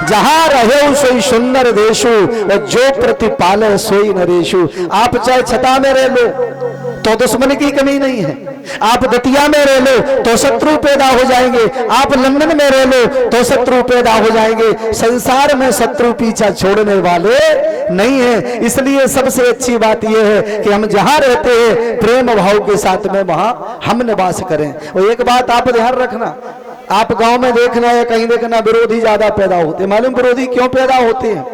जहां रहे सोई सुंदर देशु और जो प्रतिपाले सोई नरेशु। आप चाहे छता में रह लो तो दुश्मन की कमी नहीं है, आप दतिया में रह लो तो शत्रु पैदा हो जाएंगे, आप लंदन में रह लो तो शत्रु पैदा हो जाएंगे। संसार में शत्रु पीछा छोड़ने वाले नहीं है। इसलिए सबसे अच्छी बात यह है कि हम जहां रहते हैं प्रेम भाव के साथ में वहां हम निवास करें। और एक बात आप ध्यान रखना, आप गांव में देखना या कहीं देखना विरोधी ज्यादा पैदा होते। मालूम विरोधी क्यों पैदा होते हैं?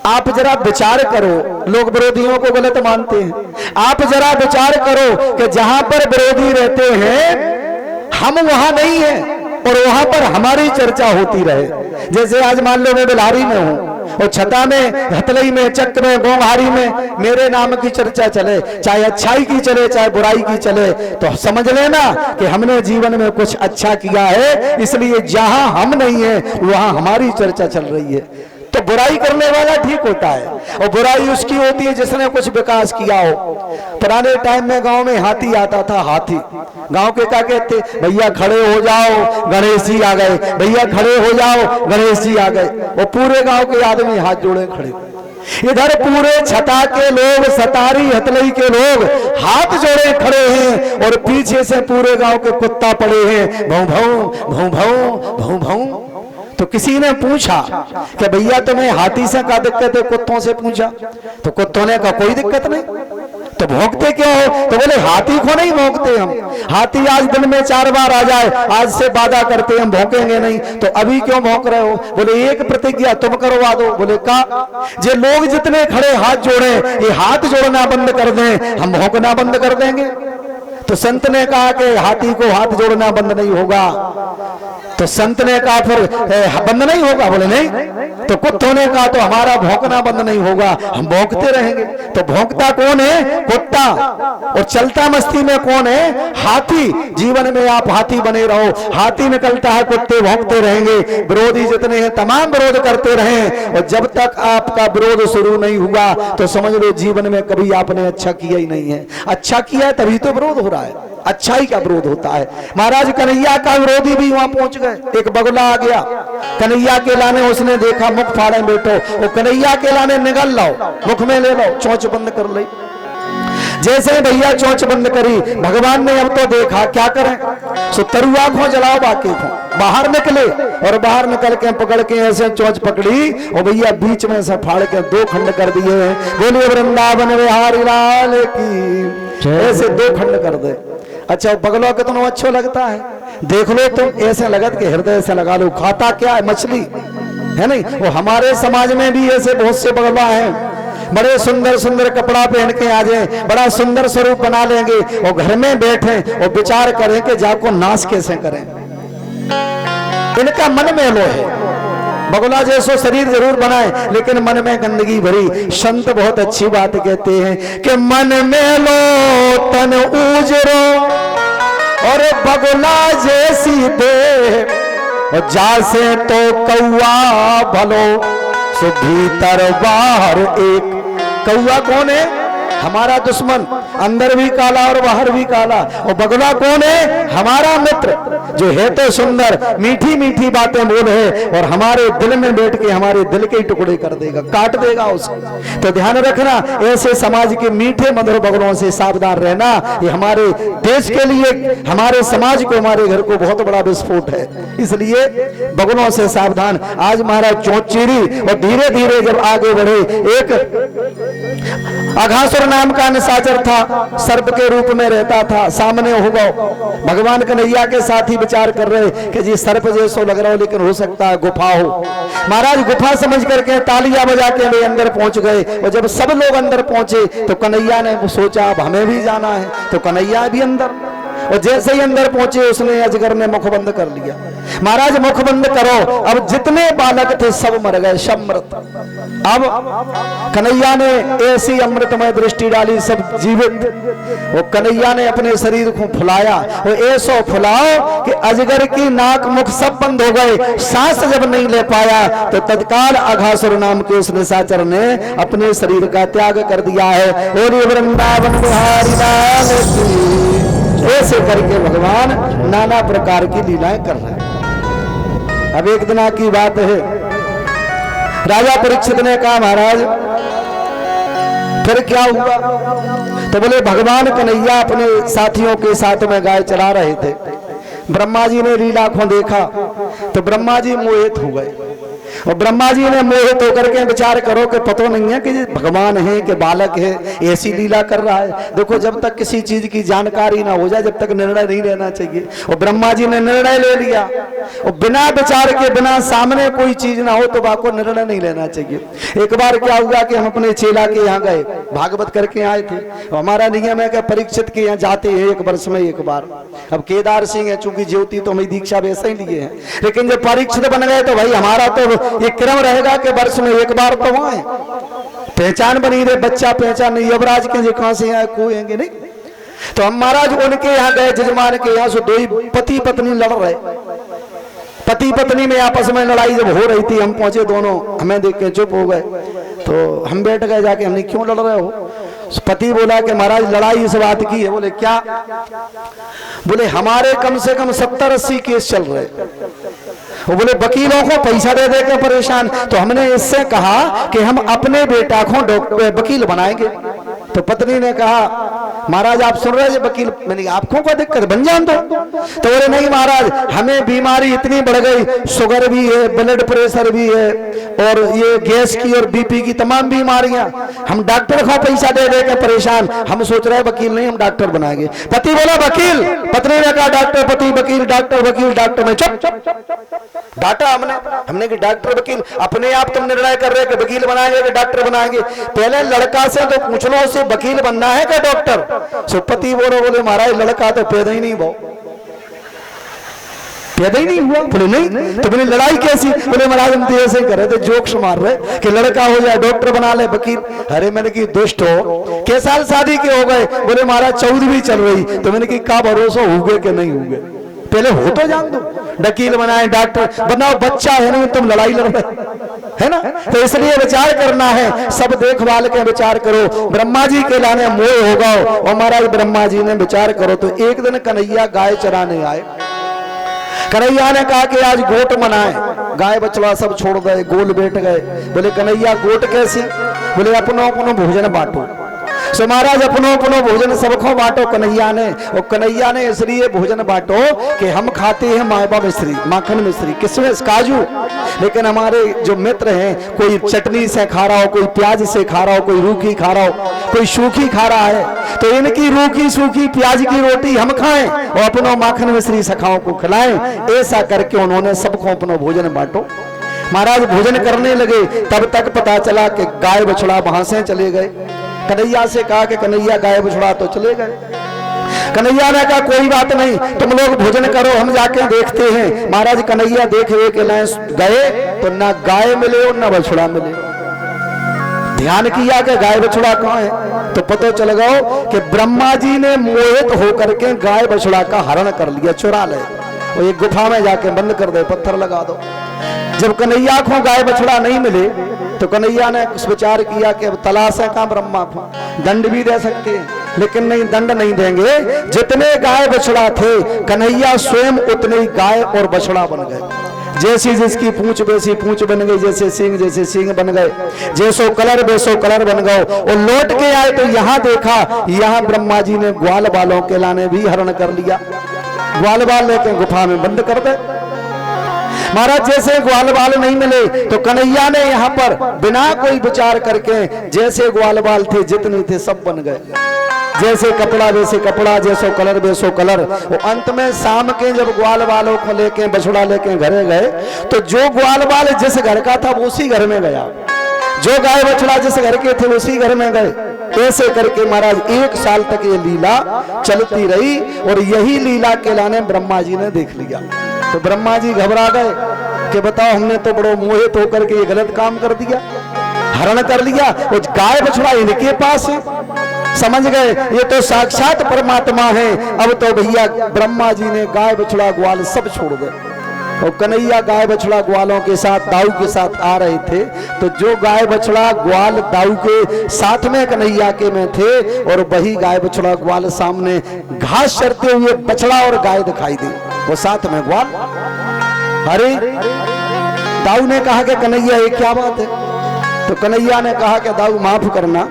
आप जरा विचार करो, लोग विरोधियों को गलत मानते हैं। आप जरा विचार करो कि जहां पर विरोधी रहते हैं हम वहां नहीं हैं और वहां पर हमारी चर्चा होती रहे। जैसे आज मान लो मैं बिलारी में हूं और छता में, हथलई में, चक में, गोंहारी में मेरे नाम की चर्चा चले, चाहे अच्छाई की चले चाहे बुराई की चले, तो समझ लेना कि हमने जीवन में कुछ अच्छा किया है। इसलिए जहां हम नहीं है वहां हमारी चर्चा चल रही है। तो बुराई करने वाला ठीक होता है और बुराई उसकी होती है जिसने कुछ विकास किया हो। पुराने टाइम में गांव में हाथी आता था, हाथी। गांव के क्या कहते, भैया खड़े हो जाओ गणेश जी आ गए, भैया खड़े हो जाओ गणेश जी आ गए। वो पूरे गांव के आदमी हाथ जोड़े खड़े। इधर पूरे छता के लोग, सतारी हथलई के लोग हाथ जोड़े खड़े हैं और पीछे से पूरे गांव के कुत्ता पड़े हैं, भौं भौं भौं भौं भौं भौं। तो किसी ने पूछा कि भैया तुम्हें हाथी से क्या दिक्कत है? कुत्तों से पूछा तो कुत्तों ने कहा कोई दिक्कत नहीं। तो भौंकते क्यों हो? तो बोले हाथी को नहीं भौंकते हम, हाथी आज दिन में 4 बार आ जाए, आज से वादा करते हम भौंकेंगे नहीं। तो अभी क्यों भौंक रहे हो? बोले एक प्रतिज्ञा तुम करवा दो। बोले का? जे लोग जितने खड़े हाथ जोड़े ये हाथ जोड़ना बंद कर दें, हम भौंकना बंद कर देंगे। तो संत ने कहा कि हाथी को हाथ जोड़ना बंद नहीं होगा। तो संत ने कहा फिर बंद नहीं होगा? बोले नहीं। तो कुत्तों ने कहा तो हमारा भौंकना बंद नहीं होगा, हम भौंकते रहेंगे। तो भौंकता कौन है? कुत्ता। और चलता मस्ती में कौन है? हाथी। जीवन में आप हाथी बने रहो, हाथी निकलता है, कुत्ते भौंकते रहेंगे। विरोधी जितने हैं तमाम विरोध करते रहें और जब तक आपका विरोध शुरू नहीं हुआ तो समझ लो जीवन में कभी आपने अच्छा किया ही नहीं है। अच्छा किया है तभी तो विरोध हो रहा है, अच्छाई का विरोध होता है। महाराज कन्हैया का विरोधी भी वहां पहुंच गए। एक बगुला आ गया कन्हैया के लाने, उसने देखा मुख फाड़े बैठो, वो कन्हैया के लाने निगल लाओ, मुख में ले लो, चोंच बंद कर ली। जैसे भैया चोंच बंद करी, भगवान ने अब तो देखा क्या करें, सो तरुआ को जलाओ बाकी को। बाहर निकले और बाहर निकल के पकड़ के ऐसे चोंच पकड़ी और भैया बीच में से फाड़ के 2 खंड कर दिए। बोलिए वृंदावन बिहारी लाल की, ऐसे 2 खंड कर दे। अच्छा बगलो के तुम अच्छा लगता है, देख लो तुम, ऐसे लगत के हृदय से लगा लो। खाता क्या है? मछली है नहीं। वो हमारे समाज में भी ऐसे बहुत से बगला हैं, बड़े सुंदर सुंदर कपड़ा पहन के आ जाए, बड़ा सुंदर स्वरूप बना लेंगे और घर में बैठे और विचार करें कि जाको नाश कैसे करें। इनका मन में लो है, बगुला जैसो शरीर जरूर बनाए लेकिन मन में गंदगी भरी। संत बहुत अच्छी बात कहते हैं कि मन में लो तन उजरो और बगुला जैसी दे, और जासे तो कौआ भलो सो भीतर बाहर एक। कौआ कौन है? हमारा दुश्मन, अंदर भी काला और बाहर भी काला। और बगुला कौन है? हमारा मित्र, जो है तो सुंदर, मीठी मीठी बातें बोल है और हमारे दिल में बैठ के हमारे दिल के टुकड़े कर देगा, काट देगा उसको। तो ध्यान रखना, ऐसे समाज के मीठे मधुर बगुलों से सावधान रहना। ये हमारे देश के लिए, हमारे समाज को, हमारे घर को बहुत बड़ा विस्फोट है, इसलिए बगुलों से सावधान। आज महाराज चोंच चीरी और धीरे धीरे जब आगे बढ़े, एक अघासुर नाम का निशाचर था, सर्प के रूप में रहता था, सामने हो गए। भगवान कन्हैया के साथ ही विचार कर रहे कि जी सर्प जैसो लग रहा हो लेकिन हो सकता है गुफा हो। महाराज गुफा समझ करके तालियां बजा के वे अंदर पहुंच गए। और जब सब लोग अंदर पहुंचे तो कन्हैया ने सोचा अब हमें भी जाना है, तो कन्हैया भी अंदर। और जैसे ही अंदर पहुंचे उसने, अजगर ने मुख बंद कर लिया। महाराज मुख बंद करो, अब जितने बालक थे सब मर गए, सब मृत। अब कन्हैया ने ऐसी अमृतमय दृष्टि डाली, सब जीवित। वो कन्हैया ने अपने शरीर को फुलाया, वो ऐसो फुलाओ कि अजगर की नाक मुख सब बंद हो गए। सांस जब नहीं ले पाया तो तत्काल अघासुर नाम के उस निशाचर ने अपने शरीर का त्याग कर दिया है। और वृंदावन बिहारी लाल की, ऐसे करके भगवान नाना प्रकार की लीलाएं कर रहे हैं। अब एक दिन की बात है, राजा परीक्षित ने कहा महाराज फिर क्या हुआ? तो बोले भगवान कन्हैया अपने साथियों के साथ में गाय चरा रहे थे, ब्रह्मा जी ने लीला को देखा तो ब्रह्मा जी मोहित हो गए। और ब्रह्मा जी ने मोहित होकर के विचार करो कि पता नहीं है कि भगवान है कि बालक है, ऐसी लीला कर रहा है। देखो जब तक किसी चीज की जानकारी ना हो जाए जब तक निर्णय नहीं लेना चाहिए। और ब्रह्मा जी ने निर्णय ले लिया और बिना विचार के बिना सामने कोई चीज ना हो तो बाको निर्णय नहीं लेना चाहिए। एक बार क्या हुआ कि हम अपने चेला के यहाँ गए, भागवत करके आए थे। हमारा नियम है कि परीक्षित के यहाँ जाते हैं एक वर्ष में एक बार। अब केदार सिंह है चूंकि ज्योति तो हमें दीक्षा वैसे ही लिए हैं, लेकिन जब परीक्षित बन गए तो भाई हमारा तो ये क्रम रहेगा कि वर्ष में एक बार तो वहां है। पहचान बनी रहे, बच्चा पहचान नहीं, युवराज के जो कहां से आए कोएंगे नहीं। तो हम महाराज उनके यहाँ गए, जजमान के यहाँ से दो ही पति पत्नी लड़ रहे। पति पत्नी में आपस में लड़ाई जब हो रही थी, हम पहुंचे दोनों, हमें देख के चुप हो गए। तो हम बैठ गए जाके, हमने क्यों लड़ रहे हो? पति बोला कि महाराज लड़ाई इस बात की है। बोले क्या? बोले हमारे कम से कम 70-80 केस चल रहे। वो बोले वकीलों को पैसा दे देकर परेशान। तो हमने इससे कहा कि हम अपने बेटा को वकील बनाएंगे। तो पत्नी ने कहा महाराज आप सुन रहे हैं वकील, मैंने आपको क्या दिक्कत, बन जान दो। तो बोले नहीं महाराज हमें बीमारी इतनी बढ़ गई, शुगर भी है, ब्लड प्रेशर भी है और ये गैस की और बीपी की तमाम बीमारियां, हम डॉक्टर को पैसा दे देकर परेशान, हम सोच रहे हैं वकील नहीं हम डॉक्टर बनाएंगे। पति बोला वकील, पत्नी ने कहा डॉक्टर, पति वकील, डॉक्टर वकील, डॉक्टर में चुप डाटा हमने कि डॉक्टर वकील, अपने आप तुम निर्णय कर रहे कि वकील बनाएंगे कि डॉक्टर बनाएंगे। पहले लड़का से तो पूछ लो उसे वकील बनना है क्या डॉक्टर? सुपति बोले महाराज लड़का तो पैदा ही नहीं भाव, पैदा ही नहीं हुआ। बोले नहीं तो बोले लड़ाई कैसी? बोले महाराज हम तो ऐसे ही कर रहे थे, जोक्स मार रहे कि लड़का हो जाए डॉक्टर बना ले वकील। अरे मैंने की दुष्ट हो, के साल शादी के हो गए? बोले महाराज 14वीं चल रही। तो मैंने की का भरोसा होगे कि नहीं होगे, पहले हो तो जान दो, वकील बनाए डॉक्टर बनाओ, बच्चा है नहीं तुम लड़ाई लड़ रहे है ना। तो इसलिए विचार करना है, सब देखभाल के विचार करो। ब्रह्मा जी के लाने मोह होगा। और महाराज ब्रह्मा जी ने विचार करो तो एक दिन कन्हैया गाय चराने आए। कन्हैया ने कहा कि आज गोट मनाए, गाय बछड़ा सब छोड़ गए, गोल बैठ गए। बोले कन्हैया गोट कैसे? बोले अपनो अपनो भोजन बांटो। सो महाराज अपनो अपनो भोजन सबको बांटो कन्हैया ने। और कन्हैया ने इसलिए भोजन बांटो कि हम खाते हैं मावा मिश्री, माखन मिश्री, किशमिश, काजू, लेकिन हमारे जो मित्र हैं कोई चटनी से खा रहा हो, कोई प्याज से खा रहा हो, कोई रूखी खा रहा हो, कोई सूखी खा रहा है। तो इनकी रूखी सूखी प्याज की रोटी हम खाएं और अपनो माखन मिश्री सखाओं को खिलाएं। ऐसा करके उन्होंने सबको अपनो भोजन बांटो। महाराज भोजन करने लगे, तब तक पता चला कि गाय बछड़ा वहां से चले गए। कन्हैया से कहा कि कन्हैया गाय बछड़ा तो चले गए। कन्हैया ने कहा कोई बात नहीं, तुम लोग भोजन करो, हम जाके देखते हैं। महाराज कन्हैया देख के गए तो ना गाय मिले और ना बछड़ा मिले। ध्यान किया कि गाय बछड़ा कहाँ है, तो पता चल गया कि ब्रह्मा जी ने मोहित होकर के गाय बछड़ा का हरण कर लिया, चुरा ले और एक गुफा में जाके बंद कर दे, पत्थर लगा दो। जब कन्हैया को गाय बछड़ा नहीं मिले तो कन्हैया ने कुछ विचार किया कि अब तलाश है कहां ब्रह्मा को, दंड भी दे सकते हैं, लेकिन नहीं दंड नहीं देंगे। जितने गाय बछड़ा थे कन्हैया स्वयं उतने ही गाय और बछड़ा बन गए। जैसी जिसकी पूंछ वैसी पूंछ बन गई, जैसे सींग जैसे सींग बन गए, जैसो कलर वैसो कलर बन गए। और लौट के आए तो यहाँ देखा, यहाँ ब्रह्मा जी ने ग्वाल बालों के लाने भी हरण कर लिया। ग्वाल बाल लेके गुफा में बंद कर दे। महाराज जैसे ग्वाल बाल नहीं मिले तो कन्हैया ने यहाँ पर बिना कोई विचार करके जैसे ग्वाल बाल थे जितने थे सब बन गए। जैसे कपड़ा वैसे कपड़ा, जैसो कलर वैसो कलर। वो अंत में शाम के जब ग्वाल बालों को लेके बछड़ा लेके घरे गए तो जो ग्वाल बाल जिस घर का था वो उसी घर में गया, जो गाय बछड़ा जिस घर के थे उसी घर में गए। ऐसे करके महाराज 1 साल तक ये लीला चलती रही और यही लीला के लाने ब्रह्मा जी ने देख लिया। तो ब्रह्मा जी घबरा गए कि बताओ हमने तो बड़ो मोहित होकर के ये गलत काम कर दिया, हरण कर लिया और गाय बछड़ा इनके पास है। समझ गए ये तो साक्षात परमात्मा है। अब तो भैया ब्रह्मा जी ने गाय बछड़ा ग्वाल सब छोड़ गए और कन्हैया गाय बछड़ा ग्वालों के साथ दाऊ के साथ आ रहे थे। तो जो गाय बछड़ा ग्वाल दाऊ के साथ में कन्हैया के में थे और वही गाय बछड़ा ग्वाल सामने घास चरते हुए बछड़ा और गाय दिखाई दी, वो साथ में ग्वाल। अरे दाऊ ने कहा कि कन्हैया ये क्या बात है? तो कन्हैया ने कहा कि दाऊ माफ करना,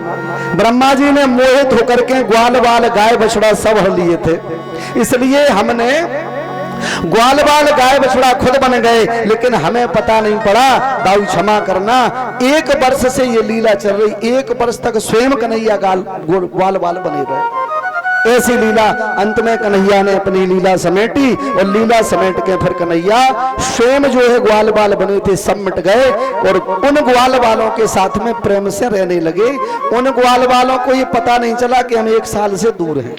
ब्रह्मा जी ने मोहित होकर के ग्वाल बाल गाय बछड़ा सब हर लिए थे, इसलिए हमने ग्वाल बाल गाय बछड़ा खुद बन गए, लेकिन हमें पता नहीं पड़ा। दाऊ क्षमा करना, 1 वर्ष से ये लीला चल रही, 1 वर्ष तक स्वयं कन्हैया ग्वाल बाल बने रहे। ऐसी लीला अंत में कन्हैया ने अपनी लीला समेटी, और लीला समेट के फिर कन्हैया स्वयं जो है ग्वाल बाल बने थे सब मिट गए, और उन ग्वाल बालों के साथ में प्रेम से रहने लगे। उन ग्वाल बालों को ये पता नहीं चला कि हम 1 साल से दूर हैं।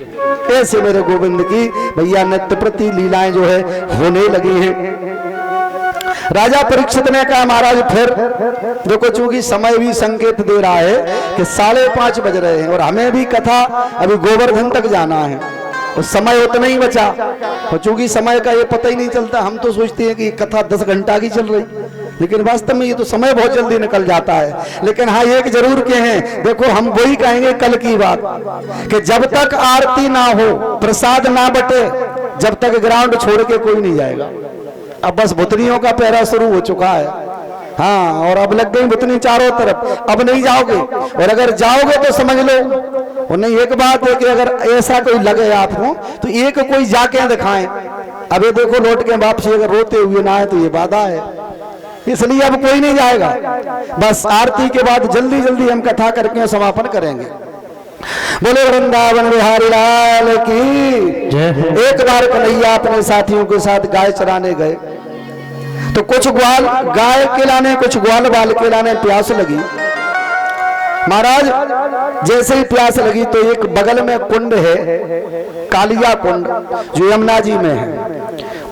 ऐसे मेरे गोविंद की भैया नित्य प्रति लीलाएं जो है होने लगी हैं। राजा परीक्षित ने कहा महाराज फिर देखो, चूंकि समय भी संकेत दे रहा है कि 5:30 बज रहे हैं, और हमें भी कथा अभी गोवर्धन तक जाना है, तो समय उतना ही बचा। और चूंकि समय का ये पता ही नहीं चलता, हम तो सोचते हैं कि कथा 10 घंटा की चल रही, लेकिन वास्तव में ये तो समय बहुत जल्दी निकल जाता है। लेकिन हाँ एक जरूर कहें, देखो हम वही कहेंगे कल की बात, कि जब तक आरती ना हो, प्रसाद ना बटे, जब तक ग्राउंड छोड़ के कोई नहीं जाएगा। अब बस भुतनियों का पहरा शुरू हो चुका है, हाँ, और अब लग गई भुतनी चारों तरफ, अब नहीं जाओगे, और अगर जाओगे तो समझ लो। और नहीं, एक बात है कि अगर ऐसा कोई लगे आपको तो एक कोई जाके दिखाएं। अब ये देखो लौट के वापसी अगर रोते हुए ना आए तो ये बाधा है, इसलिए अब कोई नहीं जाएगा। बस आरती के बाद जल्दी जल्दी हम कथा करके समापन करेंगे। बोले वृंदावन बिहारी लाल की जय। एक बार कन्हैया अपने साथियों के साथ गाय चराने गए, तो कुछ ग्वाल गाय के लाने, कुछ ग्वाल बाल के लाने प्यास लगी। महाराज जैसे ही प्यास लगी तो एक बगल में कुंड है, कालिया कुंड, जो यमुना जी में है,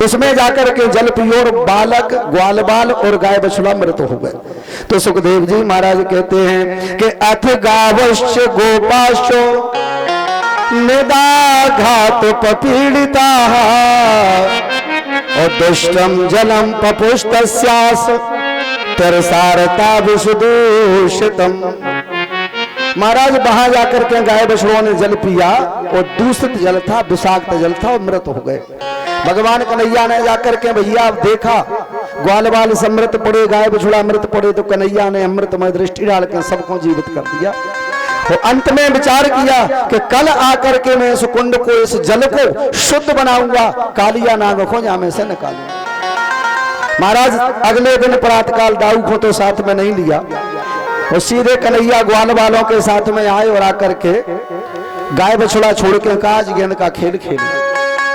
उसमें जाकर के जल पियो, और बालक ग्वाल बाल और गाय बछड़ा मृत हो गए। तो सुखदेव जी महाराज कहते हैं कि अथ गावश्च गोपाशो निदाघात पपीड़िता, और दुष्टम जलम पपुष्टस्यास तरसारता विषदूषितम। महाराज वहां जाकर के गाय बछड़ों ने जल पिया, और दूषित जल था, विषाक्त जल था, और मृत हो गए। भगवान कन्हैया ने जाकर के भैया देखा ग्वाल बाल समृत पड़े, गाय बछड़ा मृत पड़े, तो कन्हैया ने अमृतमय दृष्टि डाल के सबको जीवित कर दिया। तो अंत में विचार किया कि कल आकर के मैं इस कुंड को, इस जल को शुद्ध बनाऊंगा, कालिया नाग को जामे से निकालूंगा। महाराज अगले दिन प्रातःकाल दाऊ को तो साथ में नहीं लिया, और सीधे कन्हैया ग्वाल बालों के साथ में आए, और आकर के गाय बछड़ा छोड़ के कहा आज गेंद का खेल खेले।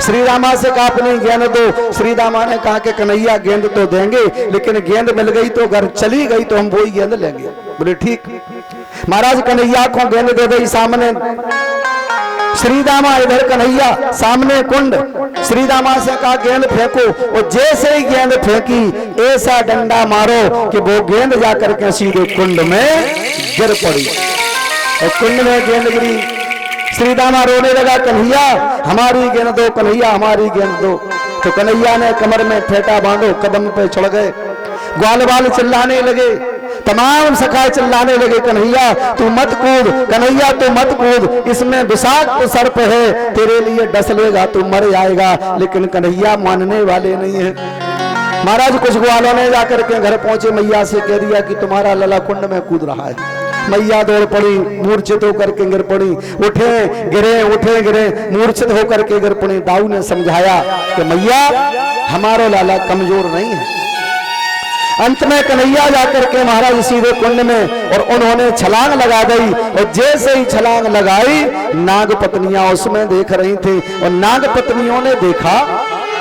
श्री रामा से कहा अपनी गेंद दो। श्री रामा ने कहा कि कन्हैया गेंद तो देंगे, लेकिन गेंद मिल गई तो घर चली गई तो हम वही गेंद लेंगे। बोले ठीक। महाराज कन्हैया को गेंद दे दी सामने, श्री दामा इधर कन्हैया सामने कुंड। श्री दामा से कहा गेंद फेंको, और जैसे ही गेंद फेंकी ऐसा डंडा मारो कि वो गेंद जाकर के सीधे कुंड में गिर पड़ी, और कुंड में गेंद गिरी। श्री दामा रोने लगा, कन्हैया हमारी गेंद दो, कन्हैया हमारी गेंद दो। तो कन्हैया ने कमर में फेंटा बांधो, कदम पे चढ़ गए। ग्वाल बाल चिल्लाने लगे, तमाम सखाए चिल्लाने लगे, कन्हैया तू मत कूद, कन्हैया तू मत कूद, इसमें विषाक्त सर्प है, तेरे लिए डस लेगा, तू मर जाएगा। लेकिन कन्हैया मानने वाले नहीं है। महाराज कुछ ग्वालों ने जाकर के घर पहुंचे, मैया से कह दिया कि तुम्हारा लला कुंड में कूद रहा है। मैया दौड़ पड़ी, मूर्छित होकर के गिर पड़ी, उठे गिरे, मूर्छित होकर के गिर पड़ी। दाऊ ने समझाया कि मैया हमारा लाला कमजोर नहीं है। अंत में कन्हैया जाकर के महाराज सीधे कुंड में, और उन्होंने छलांग लगा दी, और जैसे ही छलांग लगाई नाग पत्नियां उसमें देख रही थी, और नाग पत्नियों ने देखा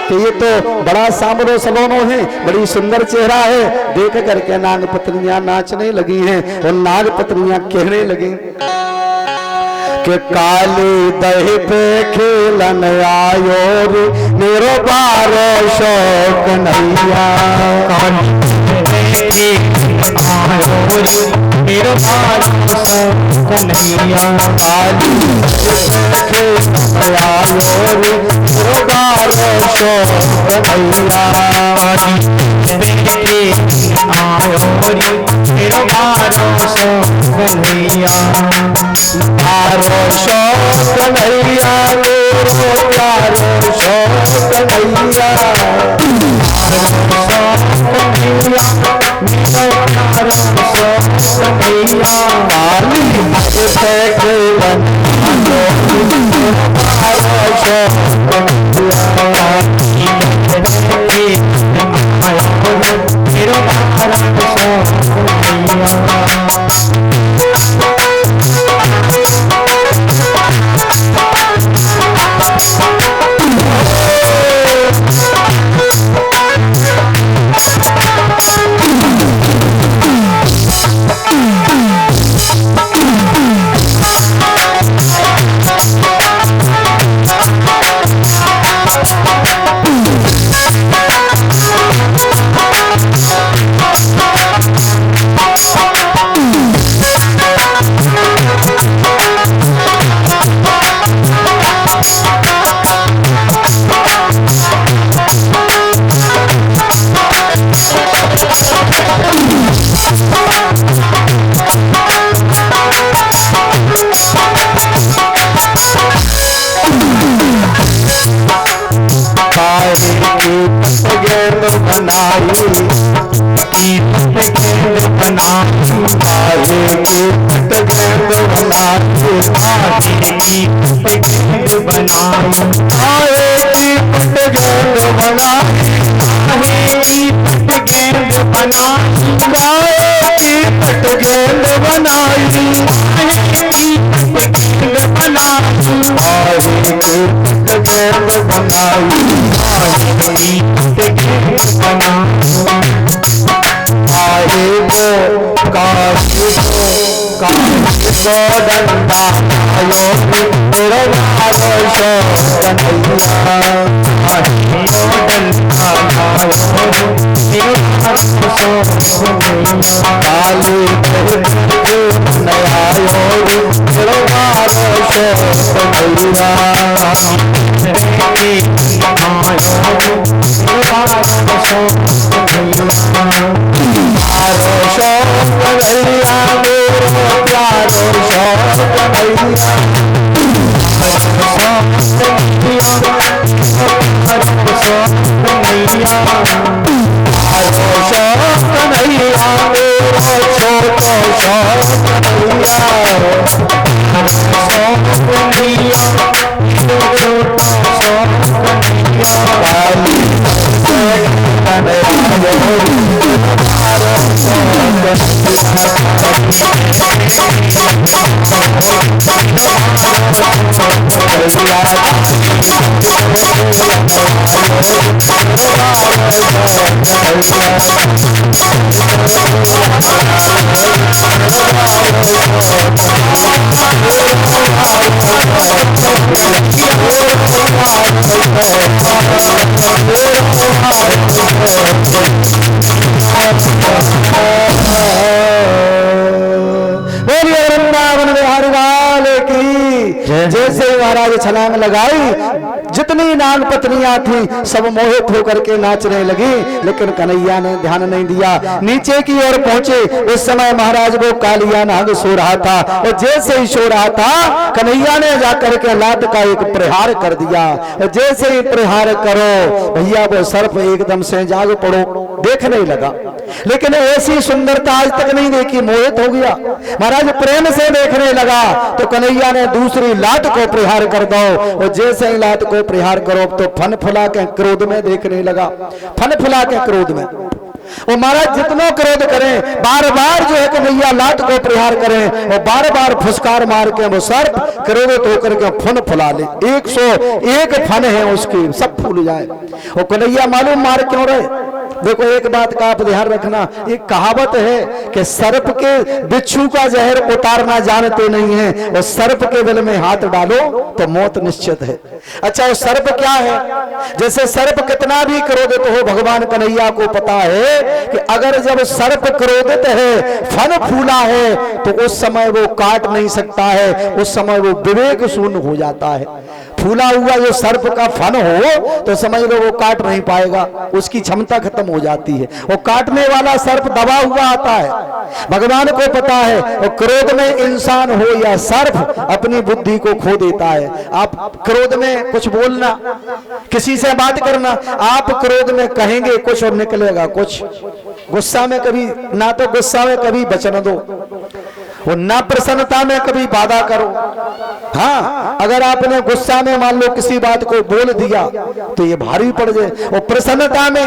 कि ये तो बड़ा सांवरो सलोनो है, बड़ी सुंदर चेहरा है। देख करके नाग पत्नियां नाचने लगी हैं, और नाग पत्नियां कहने लगी कि काली दही पे खेलन आयो रे, मेरो बारो शौक नैया, मेरो बारो शौक नैया, काली आयो रे, मेरो बारो शौक नैया, आयो रे, मेरो बारो शौक कन्हैया प्यारो सो कन्हैया मेरो प्यारो सो कन्हैया काली जैसे महाराज छलांग लगाई, जितनी नाग पत्नियां थी सब मोहित होकर के नाचने लगी, लेकिन कन्हैया ने ध्यान नहीं दिया। नीचे की ओर पहुंचे, उस समय महाराज वो कालिया नाग सो रहा था, और जैसे ही सो रहा था कन्हैया ने जाकर के लात का एक प्रहार कर दिया। और जैसे ही प्रहार करो भैया वो सर्प एकदम से जाग पड़ो, देखने लगा, लेकिन ऐसी सुंदरता आज तक नहीं देखी, मोहित हो गया। महाराज प्रेम से देखने लगा तो कन्हैया ने दूसरी लात को प्रहार कर दो, और जैसे ही लात को प्रहार करो तो फन फुला के क्रोध में देखने लगा, फन फुला के क्रोध में। वो महाराज जितना क्रोध करें, बार बार जो है कन्हैया लात को प्रहार करें और बार बार फुसकार मार के वो सर्प क्रोधित होकर के फन फुला ले। 101 फन है उसकी, सब फूल जाए। वो कन्हैया मालूम मार क्यों रहे? देखो एक बात का आप ध्यान रखना, एक कहावत है कि सर्प के बिच्छू का जहर उतारना जानते नहीं है, और सर्प के गल में हाथ डालो तो मौत निश्चित है। अच्छा वो सर्प क्या है? जैसे सर्प कितना भी क्रोधित हो, भगवान कन्हैया को पता है कि अगर जब सर्प क्रोधित है, फन फूला है, तो उस समय वो काट नहीं सकता है, उस समय वो विवेक शून्य हो जाता है। फूला हुआ जो सर्प का फन हो तो समझ लो वो काट नहीं पाएगा, उसकी क्षमता खत्म हो जाती है। वो काटने वाला सर्प दबा हुआ आता है। भगवान को पता है वो क्रोध में इंसान हो या सर्प अपनी बुद्धि को खो देता है। आप क्रोध में कुछ बोलना, किसी से बात करना, आप क्रोध में कहेंगे कुछ और निकलेगा कुछ। गुस्सा में कभी ना, तो गुस्सा में कभी वचन दो, वो ना प्रसन्नता में कभी वादा करो। हाँ, अगर आपने गुस्सा में मान लो किसी बात को बोल दिया तो ये भारी पड़ जाए। और प्रसन्नता में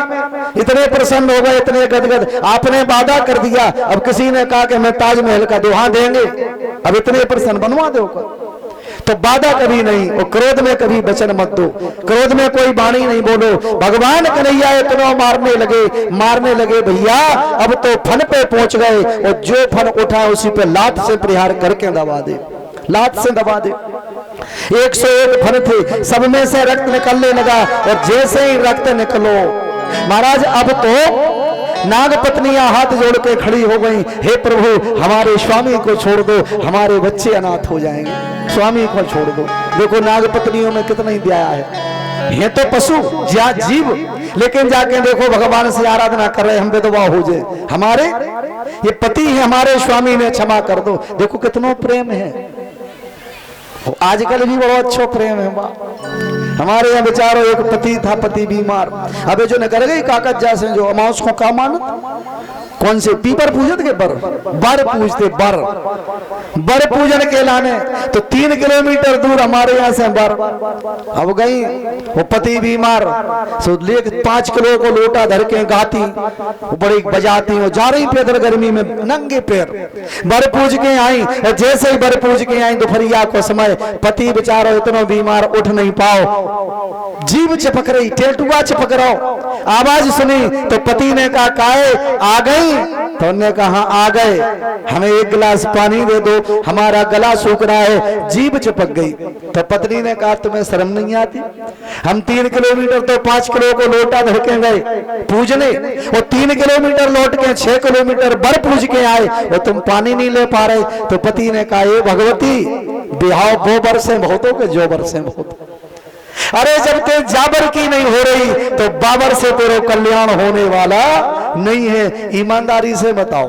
इतने प्रसन्न हो गए, इतने गदगद, आपने वादा कर दिया। अब किसी ने कहा कि मैं ताजमहल का दोहा देंगे, अब इतने प्रसन्न बनवा दो, तो वादा कभी नहीं। और क्रोध में कभी वचन मत दो, क्रोध में कोई वाणी नहीं बोलो। भगवान कन्हैया इतना मारने लगे भैया, अब तो फन पे पहुंच गए। और जो फन उठा उसी पे लात से प्रहार करके दबा दे, लात से दबा दे। 101 फन थे, सब में से रक्त निकलने लगा। और जैसे ही रक्त निकलो महाराज, अब तो नाग पत्नियां हाथ जोड़ के खड़ी हो गई, हे प्रभु हमारे स्वामी को छोड़ दो, हमारे बच्चे अनाथ हो जाएंगे, स्वामी को छोड़ दो। देखो नाग पत्नियों में कितना ही दया है। ये तो पशु जीव, लेकिन जाके देखो भगवान से आराधना कर रहे, हम विधवा हो जाए, हमारे ये पति है, हमारे स्वामी ने क्षमा कर दो। देखो कितना प्रेम है। आजकल भी बहुत अच्छा प्रेम है। हमारे यहाँ बेचारो एक पति था, पति बीमार, अबे जो न कर गई कागज जैसे जो अमाउस को का मानत, कौन से पीपर पूजत के बर पूजते, बर पूजन के लाने तो 3 किलोमीटर दूर हमारे यहाँ से बर। अब गई वो पति बीमार, सो लेके 5 किलो को लोटा धर के गाती, वो बड़ी बजाती, वो जा रही पैदल गर्मी में नंगे पैर बर पूज के आई। और जैसे ही बर पूज के आई दोपहरिया को समय, पति बेचारो इतना बीमार उठ नहीं पाओ, जीभ चिपक रही, टेटुआ चिपक रहा। आवाज सुनी तो पति ने कहा काहे आ गई? तो उन्होंने कहा आ गए, हमें 1 गिलास पानी दे दो, हमारा गला सूख रहा है, जीभ चिपक गई। तो पत्नी ने कहा तुम्हें शर्म नहीं आती? हम 3 किलोमीटर तो 5 किलो को लोटा धर के गए पूजने, और 3 किलोमीटर लौट के 6 किलोमीटर बर पूज के आए और तुम पानी नहीं ले पा रहे। तो पति ने कहा ये भगवती बिहाव वो बरसे बहुतों के जो बरसे बहुत। अरे जब ते जाबर की नहीं हो रही तो बाबर से तेरे कल्याण होने वाला नहीं है। ईमानदारी से बताओ,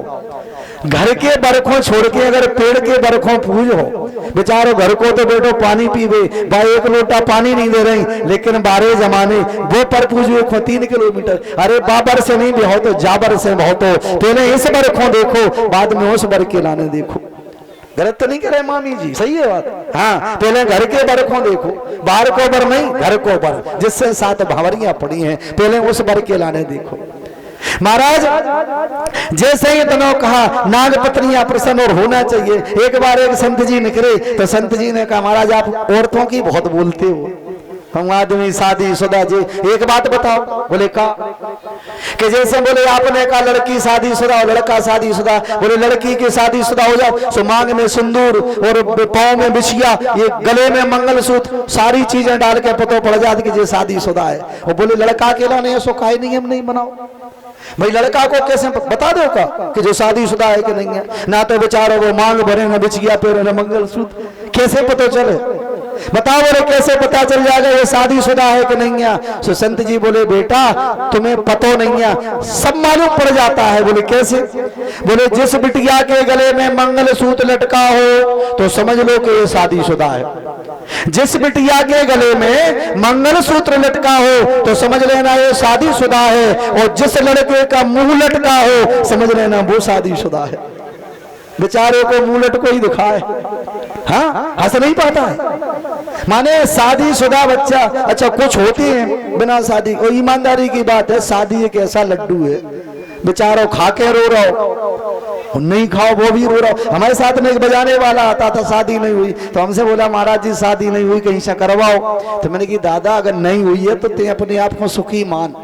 घर के बरखों छोड़ के अगर पेड़ के बरखों पूज हो, बेचारो घर को तो बेटो पानी पीवे, भाई 1 लोटा पानी नहीं दे रही, लेकिन बारे जमाने वो पर पूजो 3 किलोमीटर। अरे बाबर से नहीं भी हो तो जाबर से बहुत हो, पहले इस बरखों देखो, बाद में उस बर के लाने देखो। गलत तो नहीं करे मामी जी, सही है बात। हाँ, पहले घर के बरखों देखो, बाहर को बर नहीं, घर को बर, जिससे 7 भावरियां पड़ी हैं, पहले उस बर के लाने देखो। महाराज जैसे ही दोनों कहा नाग पत्नियां प्रसन्न और होना चाहिए। एक बार एक संत जी निकले तो संत जी ने कहा महाराज आप औरतों की बहुत बोलते हो, हम आदमी शादीशुदा जी एक बात बताओ। बोले का कि जैसे बोले आपने कहा लड़की शादीशुदा और लड़का शादीशुदा, बोले लड़की की शादीशुदा हो जाए तो मांग में सिंदूर और पाँव में बिछिया, ये गले में मंगलसूत्र, सारी चीजें डाल के पतो पड़ जाती कि ये शादीशुदा है। और बोले लड़का अकेला नहीं, ऐसा काहे नियम नहीं बनाओ भाई, लड़का को कैसे बता दो का कि जो शादीशुदा है कि नहीं है? ना तो बेचारा वो मांग भरे न बिछिया पे न मंगलसूत्र, कैसे पता चले? बताओ बोले कैसे पता चल जाएगा ये शादीशुदा है कि नहीं है? सो संत जी बोले बेटा तुम्हें पता नहीं है, सब मालूम पड़ जाता है। बोले कैसे? बोले जिस बिटिया के गले में मंगलसूत्र लटका हो तो समझ लो कि ये शादीशुदा है, जिस बिटिया के गले में मंगलसूत्र लटका हो तो समझ लेना ये शादीशुदा है, और जिस लड़के का मुंह लटका हो समझ लेना वो शादीशुदा है। बेचारे को मुंह लटको ही दिखा है, हाँ हंस नहीं पाता है। माने शादीशुदा बच्चा, अच्छा कुछ होते हैं बिना शादी, और ईमानदारी की बात है शादी एक ऐसा लड्डू है, बेचारो खा के रो रहा हो, नहीं खाओ वो भी रो रहा हो। हमारे साथ में एक बजाने वाला आता था, शादी नहीं हुई तो हमसे बोला महाराज जी शादी नहीं हुई कहीं से करवाओ। तो मैंने कहा दादा अगर नहीं हुई है तो ते अपने आप को सुखी मान।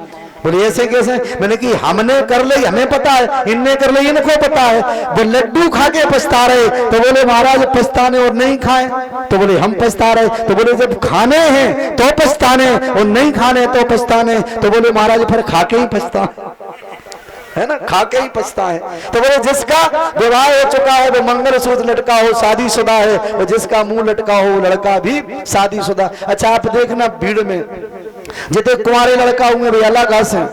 बोले ऐसे कैसे? मैंने कि हमने कर ली हमें पता है, इनने कर ली इनको पता है। वो लड्डू खा के पछता रहे तो बोले महाराज पछताने और नहीं खाए, तो बोले हम पछता रहे। तो बोले जब खाने हैं तो पछताने और नहीं खाने तो पछताने, तो बोले महाराज फिर खा के ही पछता। है ना, खा के ही पछता है। तो बोले जिसका विवाह हो चुका है वो मंगलसूत्र लटका हो शादीशुदा है, और जिसका मुंह लटका हो लड़का भी शादीशुदा। अच्छा आप देखना भीड़ में जितने कुंवारे लड़का हुए वे अलग हंस हैं,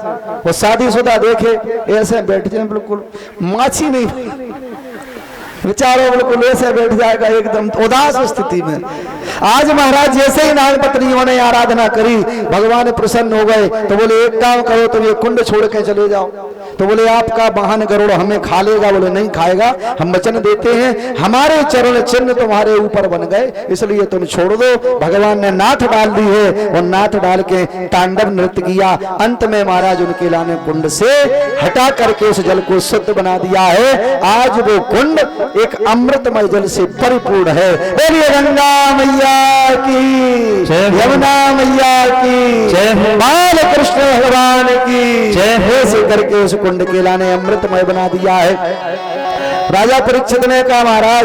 वो शादीशुदा देखे ऐसे बैठ जाए बिल्कुल माछी नहीं, बेचारों बिल्कुल ऐसे बैठ जाएगा एकदम उदास स्थिति में। आज महाराज जैसे ही नाग पत्नियों ने आराधना करी भगवान प्रसन्न हो गए, तो बोले एक काम करो तुम ये कुंड छोड़ के चले जाओ। तो बोले आपका वाहन गरुड़ हमें खा लेगा? बोले नहीं खाएगा, हम वचन देते हैं हमारे चरण चिन्ह तुम्हारे ऊपर बन गए इसलिए तुम छोड़ दो। भगवान ने नाथ डाल दी है और नाथ डाल के तांडव नृत्य किया। अंत में महाराज उनके लाने कुंड से हटा करके उस जल को शुद्ध बना दिया है। आज वो कुंड एक अमृतमय जल से परिपूर्ण है। बोलिए गंगा मैया की, यमुना मैया की, बाल कृष्ण भगवान की जय। ऐसे करके उस कुंड के लाने अमृतमय बना दिया है। राजा परीक्षित ने कहा महाराज